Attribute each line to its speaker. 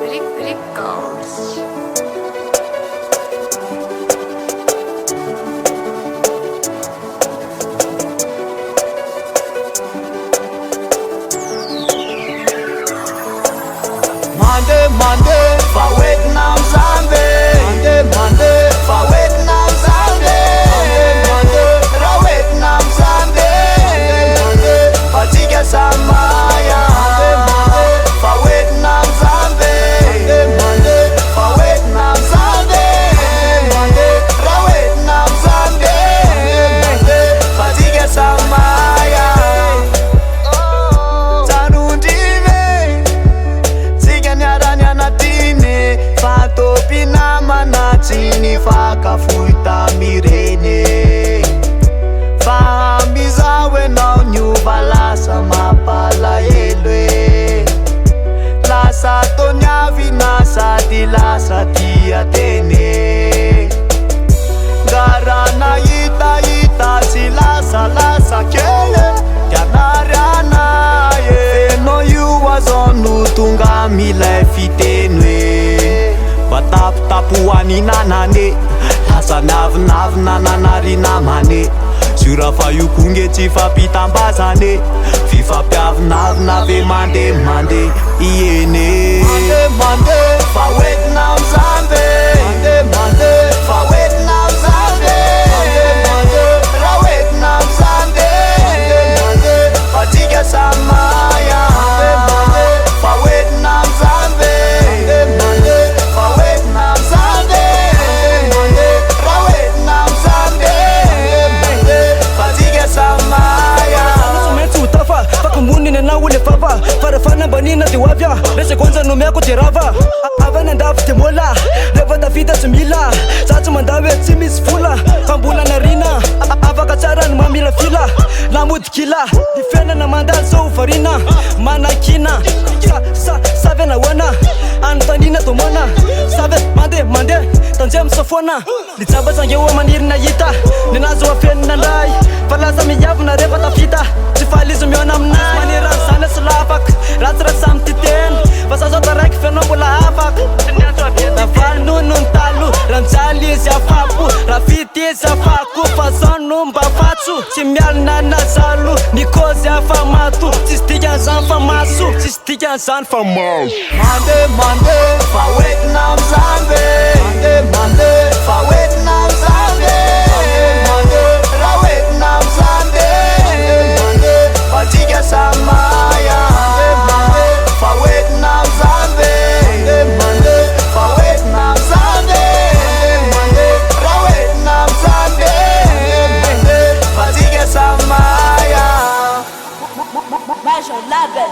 Speaker 1: Records.
Speaker 2: Mande, fa Vietnam Zambe. Mande, fa Vietnam Zambe. Mande, ra Vietnam Zambe. Mande, fa tika samaya. Mande, fa Vietnam Zambe. Mande, fa Vietnam Zambe. Mande, ra Vietnam Zambe. Mande, fa tika samaya. Fatopinamanatini fakafuita mirene Famizawe nao nyuva lasa mapala elwe Lasa tonyavi nasa di lasa tiatene Garana ita si lasa kele Janariana ye No yuwa zonu tunga mile fitenwe Tapu-tapuani nanane Lasa navy nananary namane Zura fa io konge tsy fampitambazane Fifampiavinavina ve mande iene Mande, fa Vietnam Zambe. Mande, fa Vietnam Zambe. Mande, ra Vietnam Zambe. Mande, fa tika samaya. Mande, fa Vietnam Zambe. Mande, fa Vietnam Zambe. Mande, ra Vietnam Zambe. Mande, fa tika samaya.
Speaker 3: Somente utafa fakumunine na ule fafa farafana banina tiwavya lese kwanza numeko tirava avana ndafu timola reva davita simila satsu mandawe tsimis fula kambula narina avaka tsara ni mamila fila lamudikila difena na mandal so farina manakina save na wana antanina tomana save mande tanjem sofona litsaba sangewa maniri na yita ninazo wafen na ndai falasa miyavu na reva tafita Tifalizo miona mnai Manira sana sulafak Ratsra samtiten Vasazo tarek fenombula hafak Nafal nunun talu Ranzali siafapu Rafiti siafaku Fasonu mbafatsu Simial nana salu Niko siafamatu Sistigan sanfamasu Sistigan sanfamau
Speaker 2: Mande, fa Vietnam Zambe. Mande, fa Vietnam Zambe. Mande, ra Vietnam Zambe. Mande, fa tika samaya. Mande, fa Vietnam Zambe. Mande, fa Vietnam Zambe. Mande, ra Vietnam Zambe. Mande, fa tika samaya.
Speaker 1: Major Label.